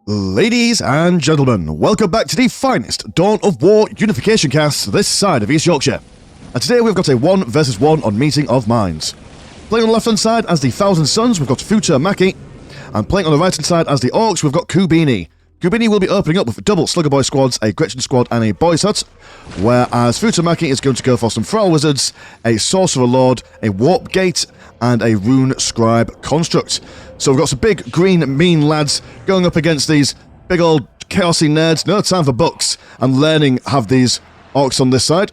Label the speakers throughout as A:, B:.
A: Ladies and gentlemen, welcome back to the finest Dawn of War Unification cast this side of East Yorkshire. And today we've got a 1 versus 1 on Meeting of Minds. Playing on the left hand side as the Thousand Sons, we've got Futomaki. And playing on the right hand side as the Orks, we've got Kubini. Kubini will be opening up with double Slugger Boy squads, a Gretchen squad and a Boys Hut, whereas Futomaki is going to go for some Thrall Wizards, a Sorcerer Lord, a Warp Gate, and a Rune Scribe Construct. So we've got some big, green, mean lads going up against these big old chaosy nerds. No time for books and learning have these Orcs on this side.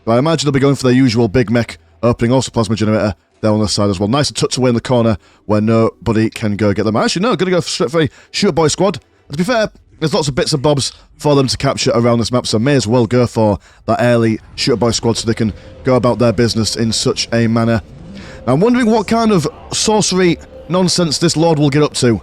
A: But I imagine they'll be going for their usual big mech opening, also Plasma Generator there on this side as well. Nice and tucked away in the corner where nobody can go get them. Actually, no, going to go straight for a Shooter Boy squad. To be fair, there's lots of bits and bobs for them to capture around this map, so may as well go for that early Shooter Boy squad so they can go about their business in such a manner. Now, I'm wondering what kind of sorcery nonsense this Lord will get up to.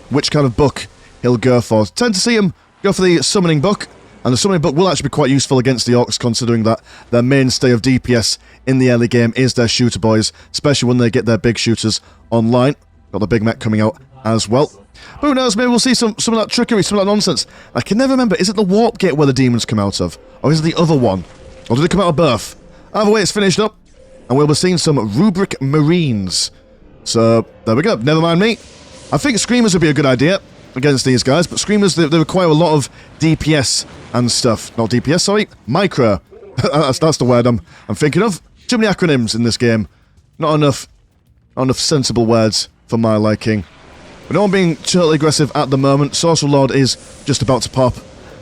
A: Which kind of book he'll go for. Tend to see him go for the Summoning Book, and the Summoning Book will actually be quite useful against the Orcs, considering that their mainstay of DPS in the early game is their Shooter Boys, especially when they get their big shooters online. Got the big mech coming out as well. But who knows, maybe we'll see some of that trickery, some of that nonsense. I can never remember, is it the Warp Gate where the demons come out of? Or is it the other one? Or did it come out of both? Either way, it's finished up, and we'll be seeing some Rubric Marines. So, there we go, never mind me. I think Screamers would be a good idea against these guys, but Screamers, they require a lot of DPS and stuff. Not DPS, sorry, Micro. that's the word I'm thinking of. Too many acronyms in this game. Not enough sensible words for my liking. But no one being totally aggressive at the moment. Sorcerer Lord is just about to pop,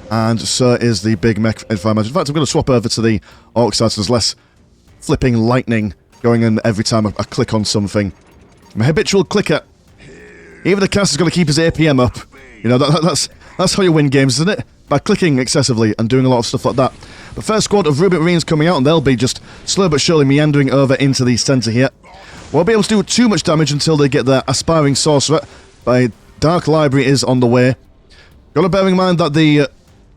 A: and so is the big mech, if I imagine. In fact, I'm going to swap over to the Orc side so there's less flipping lightning going in every time I click on something. I'm a habitual clicker. Even the caster's got to keep his APM up. You know, that's how you win games, isn't it? By clicking excessively and doing a lot of stuff like that. The first squad of Rubric Marines coming out, and they'll be just slow but surely meandering over into the centre here. Won't be able to do too much damage until they get their Aspiring Sorcerer, but a Dark Library is on the way. Gotta bear in mind that the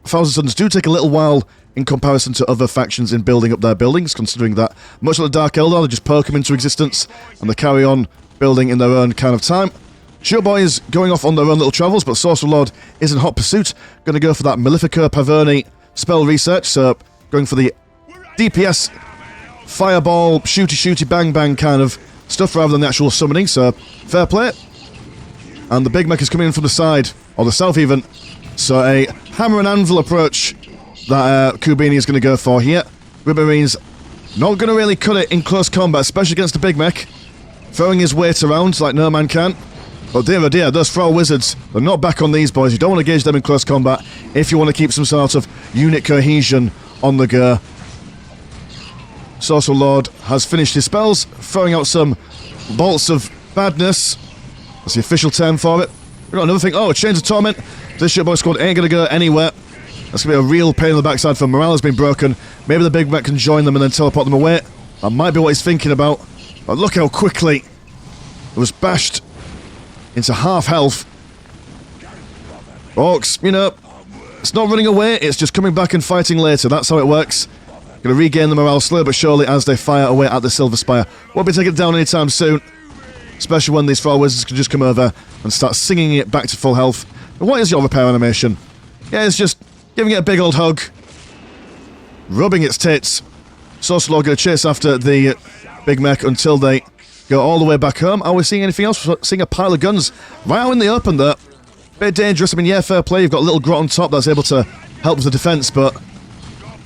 A: Thousand Sons do take a little while in comparison to other factions in building up their buildings, considering that much like the Dark Eldar, they just poke them into existence and they carry on building in their own kind of time. Shooter Boys going off on their own little travels, but Sorcerer Lord is in hot pursuit. Gonna go for that Malefico Paverni spell research, so going for the DPS fireball, shooty bang bang kind of stuff rather than the actual summoning, so fair play. And the big mech is coming in from the side, or the south even, so a hammer and anvil approach that Kubini is going to go for here. Marines not going to really cut it in close combat, especially against the big mech. Throwing his weight around like no man can. But dear oh dear, those Thrall Wizards, they're not back on these boys. You don't want to engage them in close combat if you want to keep some sort of unit cohesion on the go. Sorcerer Lord has finished his spells, throwing out some bolts of badness. That's the official term for it. We've got another thing. Oh, Chains of Torment. This Shooter Boy squad ain't going to go anywhere. That's going to be a real pain in the backside for morale has been broken. Maybe the big mech can join them and then teleport them away. That might be what he's thinking about. But look how quickly it was bashed into half health. Orcs, you know, it's not running away, it's just coming back and fighting later. That's how it works. Going to regain the morale slowly but surely as they fire away at the Silver Spire. Won't be taking it down anytime soon. Especially when these Thrall Wizards can just come over and start singing it back to full health. But what is your repair animation? Yeah, it's just giving it a big old hug. Rubbing its tits. Sorcerer Lord going to chase after the big mech until they go all the way back home. Are we seeing anything else? We're seeing a pile of guns right out in the open there. Bit dangerous. I mean, yeah, fair play. You've got a little grot on top that's able to help with the defence, but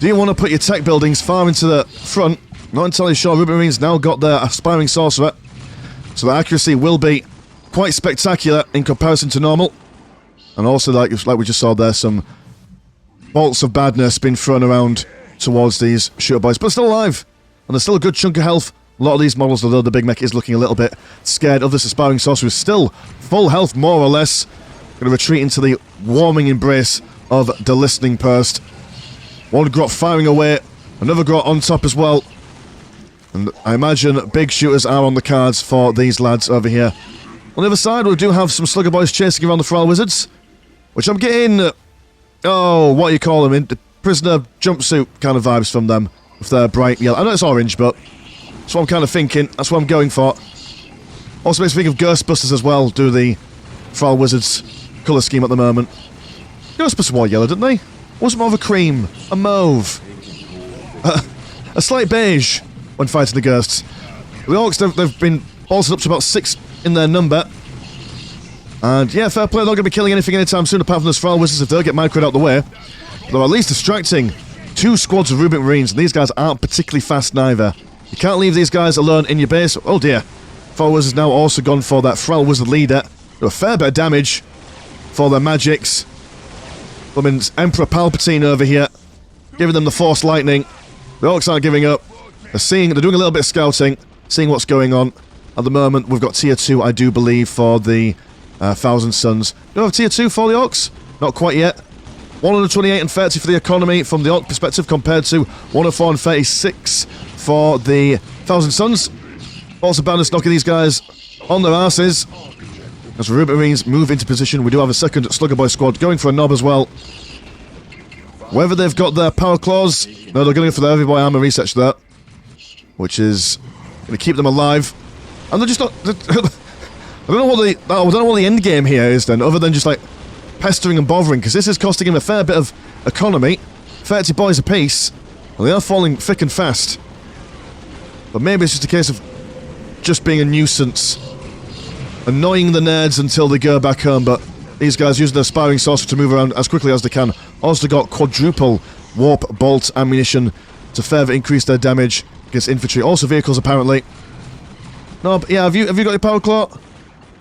A: do you want to put your tech buildings far into the front? Not entirely sure. Rubric Marines now got their Aspiring Sorcerer, so the accuracy will be quite spectacular in comparison to normal. And also, like we just saw there, some bolts of badness being thrown around towards these Shooter Boys, but still alive. And there's still a good chunk of health. A lot of these models, although the big mech is looking a little bit scared of this Aspiring Sorcerer, is still full health, more or less. Going to retreat into the warming embrace of the Listening Post. One grot firing away, another grot on top as well. And I imagine big shooters are on the cards for these lads over here. On the other side, we do have some Slugger Boys chasing around the Thrall Wizards, which I'm getting, what do you call them, in the prisoner jumpsuit kind of vibes from them, with their bright yellow. I know it's orange, but that's what I'm kind of thinking. That's what I'm going for. Also makes me think of Ghostbusters as well, do the Thrall Wizards. colour scheme at the moment. Ghostbusters wore yellow, didn't they? Wasn't more of a cream, a mauve, a slight beige when fighting the ghosts. The Orks, they've been bolted up to about 6 in their number. And yeah, fair play, they're not going to be killing anything anytime soon apart from those Feral Wizards if they'll get microed out the way. They're at least distracting 2 squads of Rubik Marines, and these guys aren't particularly fast neither. You can't leave these guys alone in your base. Oh dear. Feral Wizards now also gone for that Feral Wizard leader. Do a fair bit of damage for their magics. I mean, Emperor Palpatine over here, giving them the Force Lightning. The Orks aren't giving up. They're doing a little bit of scouting, seeing what's going on. At the moment, we've got Tier 2, I do believe, for the Thousand Suns. Do we have Tier 2 for the Orks? Not quite yet. 128 and 30 for the economy from the Orc perspective compared to 104 and 36 for the Thousand Suns. Also Bandits knocking these guys on their asses. As the Rubik Marines move into position, we do have a second Slugger Boy squad going for a knob as well. Whether they've got their power claws, no, they're going to go for their Heavy Boy armor research there, which is going to keep them alive. And they're just not. I don't know what the end game here is then, other than just like pestering and bothering, because this is costing him a fair bit of economy. 30 boys apiece, and they are falling thick and fast. But maybe it's just a case of just being a nuisance, annoying the nerds until they go back home. But these guys using their Aspiring Sorcerer to move around as quickly as they can. Also got quadruple warp bolt ammunition to further increase their damage against infantry. Also vehicles apparently. No, but yeah, have you got your power claw?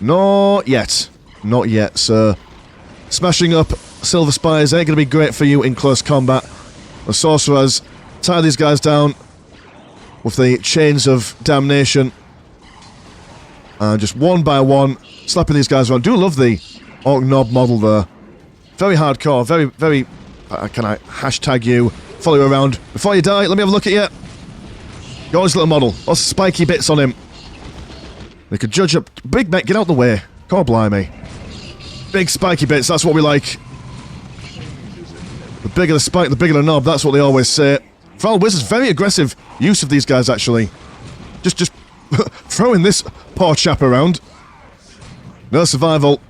A: Not yet. Not yet, so smashing up Silver Spires ain't going to be great for you in close combat. The Sorcerers tie these guys down with the chains of damnation. And just one by one, slapping these guys around. Do love the Orc Knob model there. Very hardcore, very, can I hashtag you, follow you around. Before you die, let me have a look at you. Got his little model, lots of spiky bits on him. They could judge up. Big mech, get out the way. God blimey. Big spiky bits, that's what we like. The bigger the spike, the bigger the knob, that's what they always say. Feral Wizards, very aggressive use of these guys actually. Just throwing this poor chap around. No survival.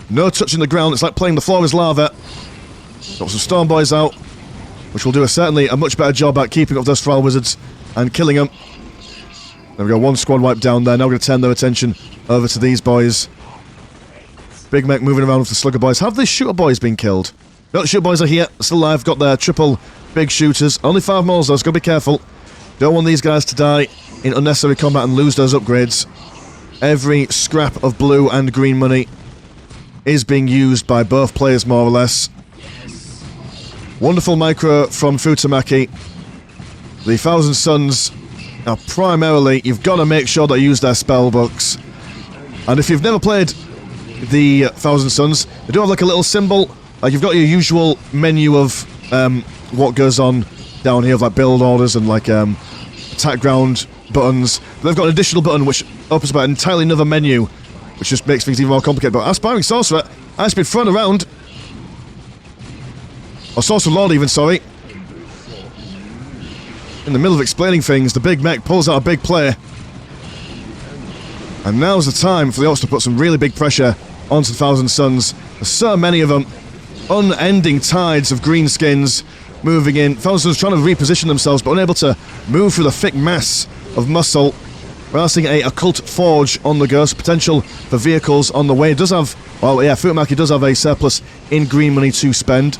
A: No touching the ground, it's like playing the floor is lava. Got some Storm Boys out, which will do certainly a much better job at keeping up those Feral Wizards and killing them. There we go, one squad wipe down there. Now we're going to turn their attention over to these boys. Big mech moving around with the Slugger Boys. Have the Shooter Boys been killed? No, the Shooter Boys are here, still alive. Got their triple big shooters. Only 5 moles though, so got to be careful. Don't want these guys to die in unnecessary combat and lose those upgrades. Every scrap of blue and green money is being used by both players, more or less. Wonderful micro from Futomaki. The Thousand Suns are primarily, you've got to make sure that you use their spell books. And if you've never played the Thousand Suns, they do have like a little symbol. Like you've got your usual menu of what goes on down here, of like build orders and like attack ground buttons. They've got an additional button which opens up an entirely another menu, which just makes things even more complicated. But Aspiring Sorcerer has been thrown around. Or Sorcerer Lord even, sorry. In the middle of explaining things, the big mech pulls out a big play. And now's the time for the Orcs to put some really big pressure onto the Thousand Suns. There's so many of them. Unending tides of greenskins moving in. Thousand Suns trying to reposition themselves, but unable to move through the thick mass of muscle. We're seeing a occult forge on the go, so potential for vehicles on the way. It does have, well, yeah, Futomaki does have a surplus in green money to spend.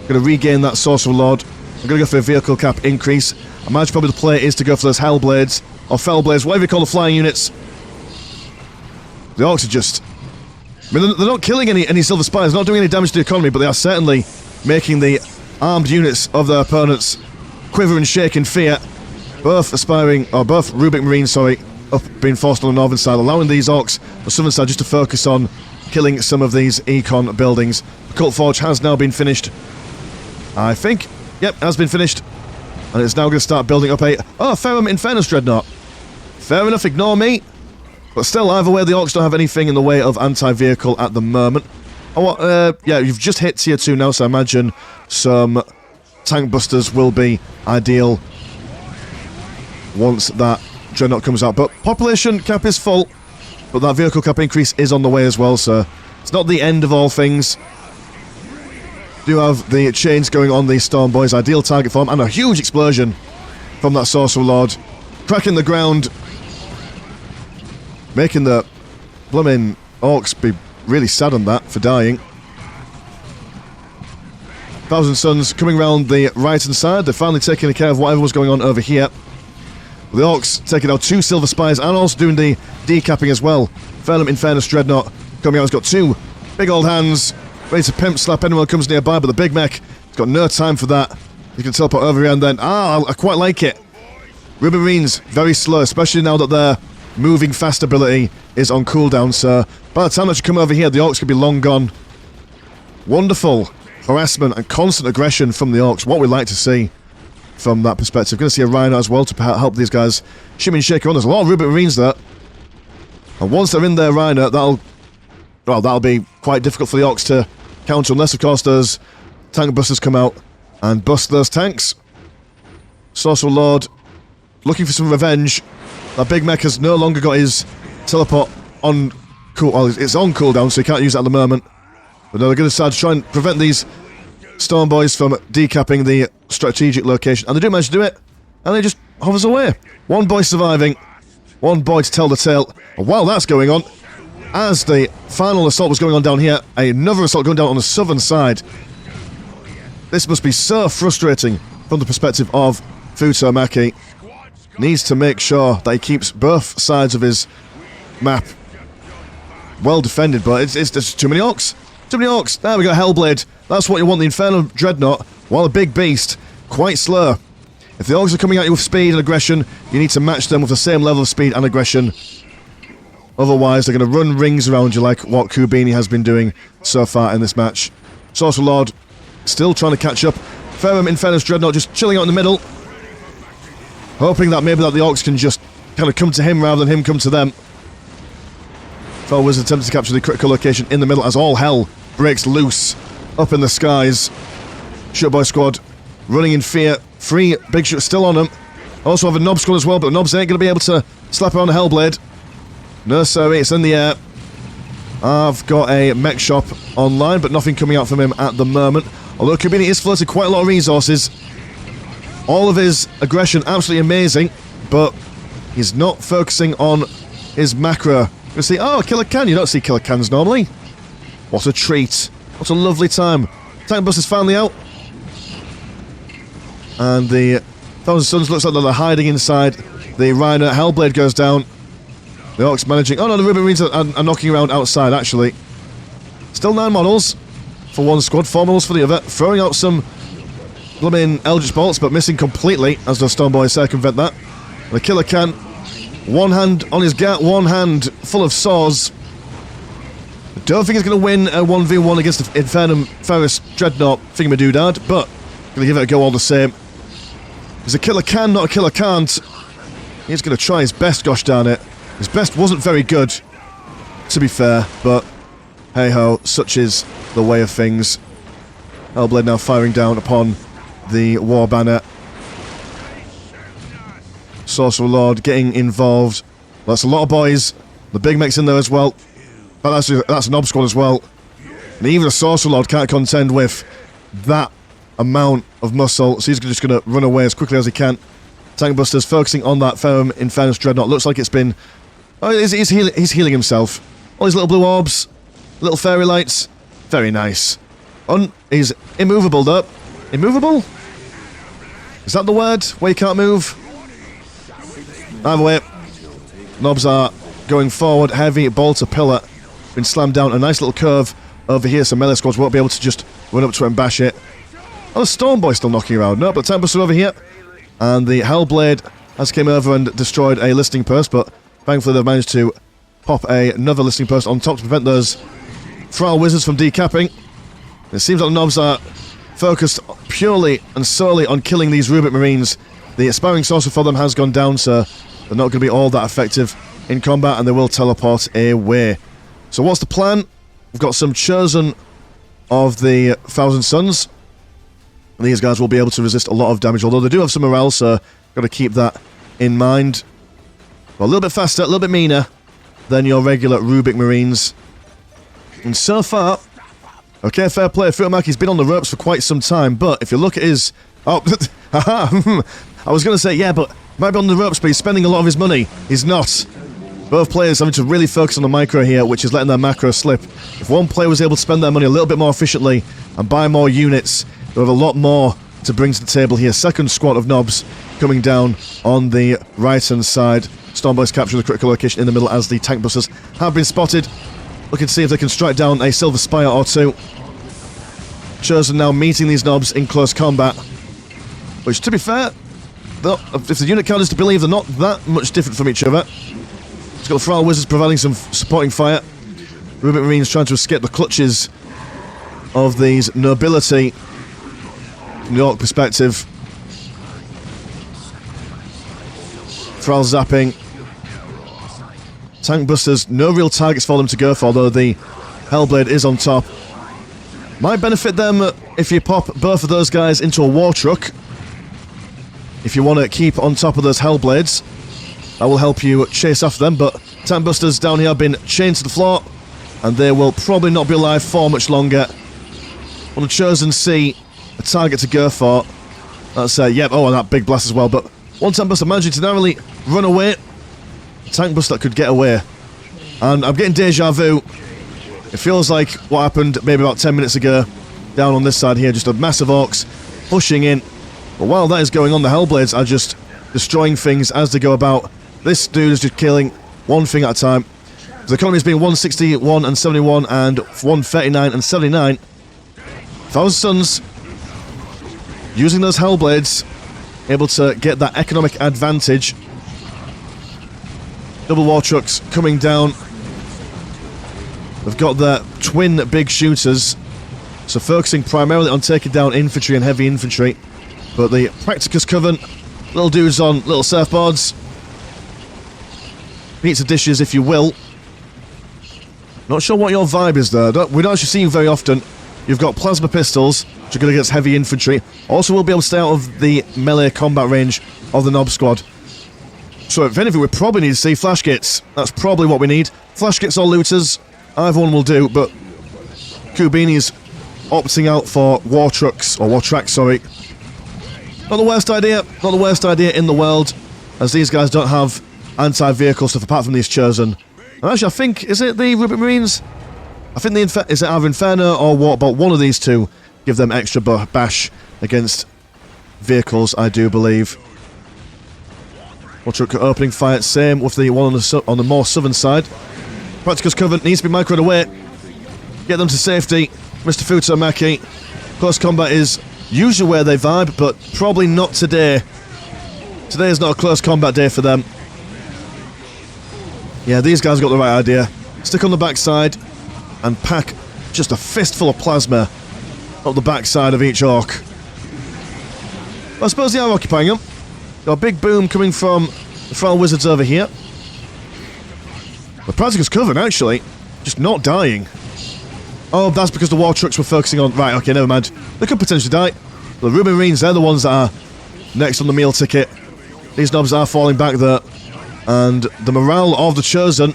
A: Going to regain that Sorcerer Lord. I'm going to go for a vehicle cap increase. I imagine probably the play is to go for those Hellblades, or Fellblades, whatever you call the flying units. The Orcs are just... I mean, they're not killing any Silver Spires, not doing any damage to the economy, but they are certainly making the armed units of their opponents quiver and shake in fear. Both Rubik Marines, up being forced on the northern side, allowing these Orcs, the southern side, just to focus on killing some of these Econ buildings. The Cult Forge has now been finished. I think. Yep, has been finished. And it's now going to start building up a... Oh, Ferrum Infernus Dreadnought. Fair enough, ignore me. But still, either way, the Orcs don't have anything in the way of anti-vehicle at the moment. Oh, yeah, you've just hit Tier 2 now, so I imagine some tank busters will be ideal once that Dreadnought comes out. But population cap is full, but that vehicle cap increase is on the way as well, so It's not the end of all things. Do have the chains going on these Storm Boys, ideal target form, and a huge explosion from that Sorcerer Lord, cracking the ground, making the blooming Orks be really sad on that for dying. Thousand Suns coming round the right-hand side. They're finally taking care of whatever was going on over here. The Orks taking out 2 Silver Spires and also doing the decapping as well. Infernum Infernus Dreadnought coming out. He's got 2 big old hands, ready to pimp slap anyone who comes nearby, but the big mech, he's got no time for that. You can teleport over here and then, I quite like it. Ruby Marines, very slow, especially now that their moving fast ability is on cooldown, so by the time that you come over here, the Orks could be long gone. Wonderful harassment and constant aggression from the Orks, what we like to see from that perspective. Going to see a Rhino as well to help these guys shimmy and shake around. There's a lot of Ruby Marines there, and once they're in their Rhino, that'll be quite difficult for the Orks to counter, unless of course those tank busters come out and bust those tanks. Sorcerer Lord looking for some revenge. That big mech has no longer got his teleport on it's on cooldown, so he can't use it at the moment. But now they're going to decide to try and prevent these Storm Boys from decapping the strategic location. And they do manage to do it, and they just hovers away. 1 boy surviving, 1 boy to tell the tale. And while that's going on, as the final assault was going on down here, another assault going down on the southern side. This must be so frustrating from the perspective of Futomaki. Needs to make sure that he keeps both sides of his map well defended, but there's too many Orks. Too many Orks. There we go, Hellblade. That's what you want, the Infernal Dreadnought, while a big beast, quite slow. If the Orks are coming at you with speed and aggression, you need to match them with the same level of speed and aggression. Otherwise, they're going to run rings around you like what Kubini has been doing so far in this match. Sorcerer Lord still trying to catch up. Infernum Infernus Dreadnought just chilling out in the middle, hoping that maybe the Orks can just kind of come to him rather than him come to them. Fell Wizard attempting to capture the critical location in the middle as all hell breaks loose up in the skies. Shutboy Squad running in fear. 3 big shooters still on them. Also have a Nob Squad as well, but the Nobs ain't going to be able to slap around the Hellblade. No, sorry, it's in the air. I've got a mech shop online, but nothing coming out from him at the moment. Although Kubini is floating quite a lot of resources. All of his aggression absolutely amazing, but he's not focusing on his macro. You see, oh, Killer Can. You don't see Killer Cans normally. What a treat. What a lovely time. Tank Busters finally out. And the Thousand Suns looks like they're hiding inside the Rhino. Hellblade goes down. The Orks managing... Oh no, the Ruby Marines are knocking around outside, actually. Still 9 models for one squad, 4 models for the other. Throwing out some blooming Eldritch Bolts, but missing completely as the Storm Boys circumvent that. And the Killer Can. 1 hand on his gat, 1 hand full of saws. I don't think he's going to win a 1v1 against the Infernum Ferris Dreadnought Thingamadoodad, but going to give it a go all the same. He's a Killer Can, not a Killer Can't. He's going to try his best, gosh darn it. His best wasn't very good, to be fair, but hey-ho, such is the way of things. Hellblade now firing down upon the War Banner. Sorcerer Lord getting involved. That's a lot of boys. The big mech's in there as well. But that's an Nob Squad as well. And even a Sorcerer Lord can't contend with that amount of muscle, so he's just going to run away as quickly as he can. Tank Busters focusing on that Ferrum Infernus Dreadnought. Looks like it's been... Oh, he's healing himself. All these little blue orbs, little fairy lights. Very nice. He's immovable though. Immovable? Is that the word? Where you can't move? Either way, Nobs are going forward. Heavy bolter pillar. Been slammed down. A nice little curve over here, so melee squads won't be able to just run up to it and bash it. Oh, the Storm Boy still knocking around. No, but Tank Buster over here. And the Hellblade has came over and destroyed a listing post, but thankfully they've managed to pop another listing post on top to prevent those Thrall Wizards from decapping. It seems like the Nobs are focused purely and solely on killing these Rubik Marines. The aspiring sorcerer for them has gone down, so they're not going to be all that effective in combat, and they will teleport away. So what's the plan? We've got some chosen of the Thousand Suns. These guys will be able to resist a lot of damage, although they do have some morale, so got to keep that in mind. Well, a little bit faster, a little bit meaner than your regular Rubik Marines. And so far, okay, fair play. Futomaki's been on the ropes for quite some time, but if you look at his... Oh, haha! I was going to say, yeah, but he might be on the ropes, but he's spending a lot of his money. He's not. Both players having to really focus on the micro here, which is letting their macro slip. If one player was able to spend their money a little bit more efficiently and buy more units, they have a lot more to bring to the table here. Second squad of knobs coming down on the right-hand side. Stormboys capture the critical location in the middle as the tank busters have been spotted. Looking to see if they can strike down a silver spire or two. Chosen now meeting these knobs in close combat. Which, to be fair, if the unit count is to believe, they're not that much different from each other. It's got the Feral Wizards providing some supporting fire. Rubik Marines trying to escape the clutches of these nobility from the Orc perspective. Feral zapping. Tank busters, no real targets for them to go for, although the Hellblade is on top. Might benefit them if you pop both of those guys into a war truck. If you want to keep on top of those Hellblades, that will help you chase after them, but tank busters down here have been chained to the floor, and they will probably not be alive for much longer. On the Chosen see a target to go for. That's, yep, oh, and that big blast as well, but one tank buster managing to narrowly run away. Tank buster that could get away. And I'm getting deja vu. It feels like what happened maybe about 10 minutes ago down on this side here. Just a massive Orcs pushing in. But while that is going on, the Hellblades are just destroying things as they go about. This dude is just killing one thing at a time. The economy has been 161 and 71 and 139 and 79. Thousand Suns using those Hellblades, able to get that economic advantage. Double war trucks coming down. They've got their twin big shooters, so focusing primarily on taking down infantry and heavy infantry. But the Practicus Coven, little dudes on little surfboards. Pizza dishes, if you will. Not sure what your vibe is there. We don't actually see you very often. You've got plasma pistols, which are good against heavy infantry. Also will be able to stay out of the melee combat range of the Nob squad. So if anything, we probably need to see flash kits. That's probably what we need. Flash kits or looters, either one will do, but Kubini's opting out for war trucks, or war tracks, sorry. Not the worst idea, not the worst idea in the world, as these guys don't have anti-vehicle stuff apart from these Chosen. And actually, I think, is it the Rubik Marines? I think is it either Inferno or what, but one of these two give them extra bash against vehicles, I do believe. War truck opening fire, same with the one on the more southern side. Practicus Covenant needs to be microed away. Get them to safety. Mr. Futomaki. Close combat is usually where they vibe, but probably not today. Today is not a close combat day for them. Yeah, these guys got the right idea. Stick on the backside and pack just a fistful of plasma up the backside of each Orc. Well, I suppose they are occupying them. Got a big boom coming from the Feral Wizards over here. The Practicus Coven, actually, just not dying. Oh, that's because the war trucks were focusing on... Right, okay, never mind. They could potentially die. The Rubik Marines, they're the ones that are next on the meal ticket. These knobs are falling back there. And the morale of the Chosen...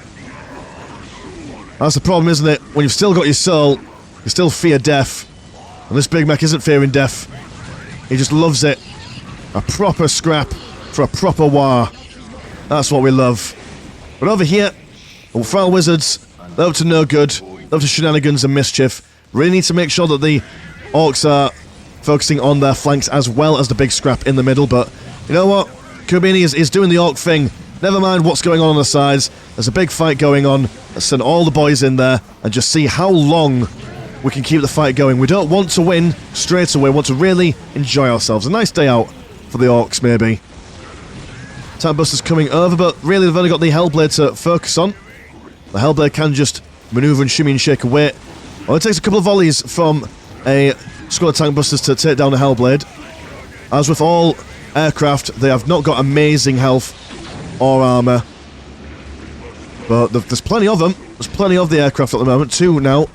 A: That's the problem, isn't it? When you've still got your soul, you still fear death. And this Big Mech isn't fearing death. He just loves it. A proper scrap for a proper war. That's what we love. But over here, the Feral Wizards, they're up to no good. They're up to shenanigans and mischief. Really need to make sure that the Orcs are focusing on their flanks as well as the big scrap in the middle. But you know what? Kubini is doing the Orc thing. Never mind what's going on the sides. There's a big fight going on. Let's send all the boys in there and just see how long we can keep the fight going. We don't want to win straight away. We want to really enjoy ourselves. A nice day out for the Orcs, maybe. Tank busters coming over, but really they've only got the Hellblade to focus on. The Hellblade can just maneuver and shimmy and shake away. Well, it takes a couple of volleys from a squad of tank busters to take down the Hellblade. As with all aircraft, they have not got amazing health or armour. But there's plenty of them. There's plenty of the aircraft at the moment. Two now.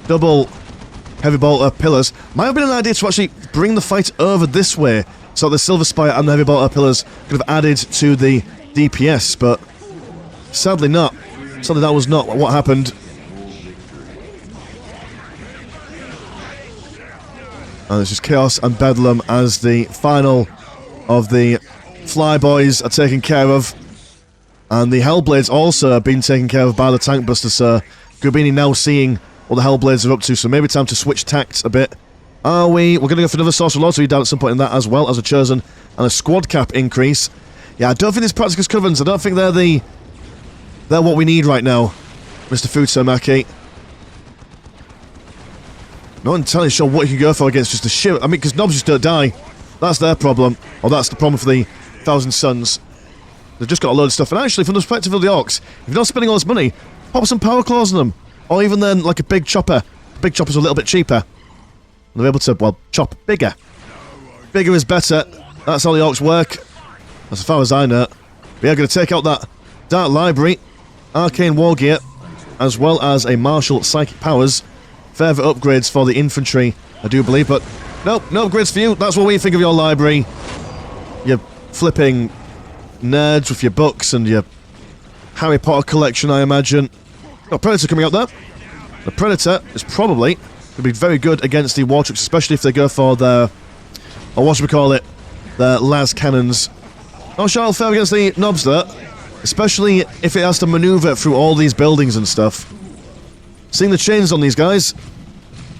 A: Double heavy bolter pillars. Might have been an idea to actually bring the fight over this way, so the Silver Spire and the heavy bolter pillars could have added to the DPS, but sadly not. Sadly that was not what happened. And it's just chaos and bedlam as the final of the flyboys are taken care of. And the Hellblades also have been taken care of by the tank busters, so Kubini now seeing what the Hellblades are up to, so maybe time to switch tacts a bit. Are we? We're going to go for another Sorcerer Lord, so we're down at some point in that as well as a Chosen and a squad cap increase. Yeah, I don't think these Practicus Covenants, I don't think they're what we need right now, Mr. Futomaki. Not entirely sure what you can go for against just the sheer... I mean, because Knobs just don't die. That's their problem. Or that's the problem for the Thousand Suns. They've just got a load of stuff. And actually, from the perspective of the Orks, if you're not spending all this money, pop some power claws on them. Or even then, like a big chopper. Big chopper's a little bit cheaper. And they're able to, well, chop bigger. Bigger is better. That's how the Orks work. As far as I know. We are going to take out that Dark Library, Arcane War Gear, as well as a Martial Psychic Powers. Further upgrades for the infantry, I do believe, but nope, no upgrades for you. That's what we think of your library. You're flipping nerds with your books and your Harry Potter collection, I imagine. Got Predator coming out there. The Predator is probably going to be very good against the War Trucks, especially if they go for their, or what should we call it, their las cannons. Not sure I'll fair against the Knobs though, especially if it has to maneuver through all these buildings and stuff. Seeing the chains on these guys,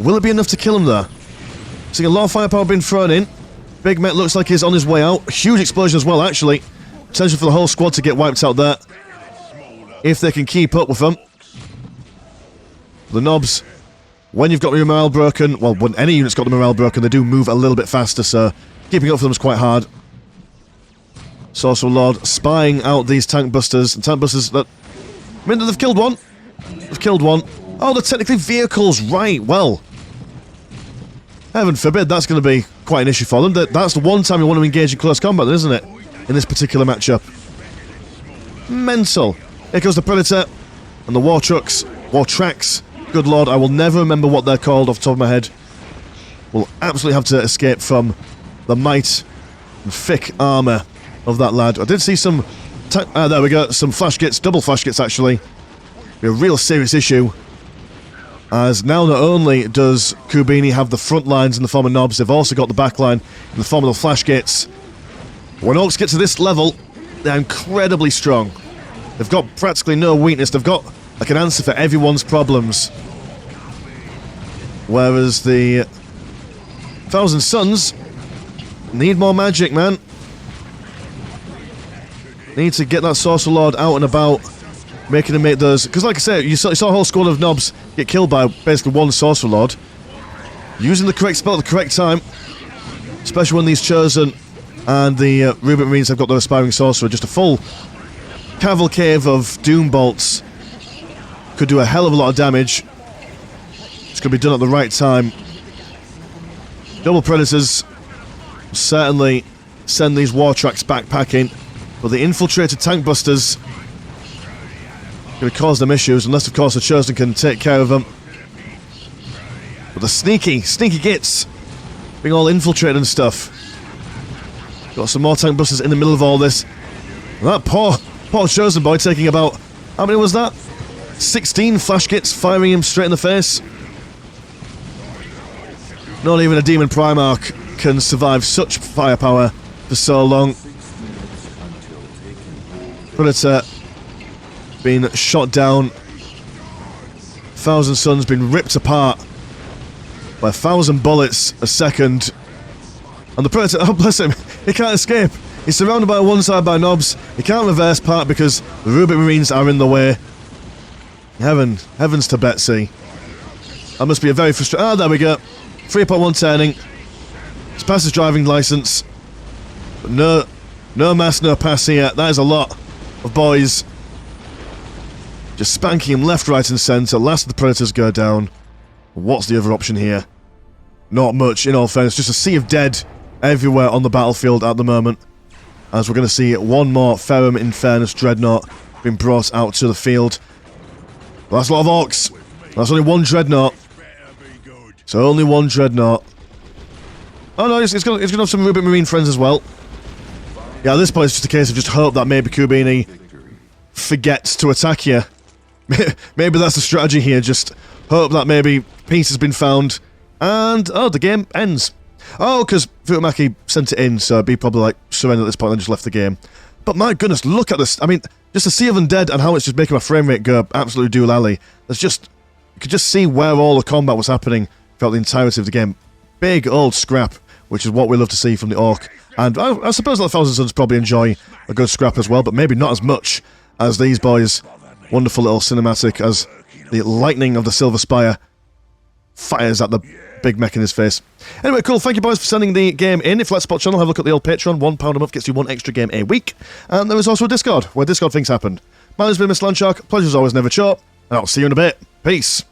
A: will it be enough to kill him there? Seeing a lot of firepower being thrown in. Big Met looks like he's on his way out. Huge explosion as well, actually. Potential for the whole squad to get wiped out there. If they can keep up with them. The Knobs, when you've got your morale broken, well, when any unit's got the morale broken, they do move a little bit faster, so keeping up for them is quite hard. Sorcerer Lord spying out these tank busters. And tank busters that... I mean, they've killed one. They've killed one. Oh, they're technically vehicles, right, well. Heaven forbid that's going to be quite an issue for them. That's the one time you want to engage in close combat, isn't it? In this particular matchup. Mental. Here goes the Predator. And the War Trucks. War Tracks. Good lord, I will never remember what they're called off the top of my head. We'll absolutely have to escape from the might and thick armour of that lad. I did see some... there we go, some flash kits, double flash kits actually. Be a real serious issue. As now not only does Kubini have the front lines in the form of Knobs, they've also got the back line in the form of the flash gates. When Orks get to this level, they're incredibly strong. They've got practically no weakness. They've got like an answer for everyone's problems. Whereas the Thousand Suns need more magic, man. Need to get that Sorcerer Lord out and about. Making them make those... Because like I said, you saw a whole squad of Knobs get killed by basically one Sorcerer Lord. Using the correct spell at the correct time. Especially when these Chosen and the Rubik Marines have got their Aspiring Sorcerer. Just a full cavalcade of Doom Bolts. Could do a hell of a lot of damage. It's going to be done at the right time. Double Predators certainly send these War Tracks backpacking. But the infiltrated Tank Busters... going to cause them issues, unless of course the Chosen can take care of them. But the sneaky gits being all infiltrated and stuff. Got some more tank busters in the middle of all this. And that poor Chosen boy taking about, how many was that? 16 flash kits firing him straight in the face. Not even a Demon Primarch can survive such firepower for so long. Predator been shot down. Thousand Suns been ripped apart by 1,000 bullets a second. And the Predator, oh bless him, he can't escape. He's surrounded by one side by Knobs. He can't reverse part because the Rubik Marines are in the way. Heavens to Betsy. That must be a very frustrating... Ah, there we go. 3.1 turning. It's past his driving license. But no mass, no pass here. That is a lot of boys. Just spanking him left, right and centre. Last of the Predators go down. What's the other option here? Not much, in all fairness. Just a sea of dead everywhere on the battlefield at the moment. As we're going to see one more Ferrum Infernus Dreadnought being brought out to the field. Well, that's a lot of Orks. That's only one Dreadnought. So only one Dreadnought. Oh no, it's going to have some Rubik Marine friends as well. Yeah, at this point it's just a case of just hope that maybe Kubini forgets to attack you. Maybe that's the strategy here, just hope that maybe peace has been found And, oh, the game ends. Oh, because Futomaki sent it in, so he probably, like, surrendered at this point and just left the game. But my goodness, look at this. I mean, just the Sea of Undead and how it's just making my frame rate go absolutely doolally. There's just, you could just see where all the combat was happening throughout the entirety of the game. Big old scrap, which is what we love to see from the Orc. And I suppose that the Thousand Suns probably enjoy a good scrap as well, but maybe not as much as these boys. Wonderful little cinematic as the lightning of the Silver Spire fires at the big mech in his face. Anyway, cool. Thank you, boys, for sending the game in. If you like Spot Channel, have a look at the old Patreon. £1 a month gets you one extra game a week. And there is also a Discord, where Discord things happen. My name's been Mr. Landshark. Pleasure as always, never short. And I'll see you in a bit. Peace.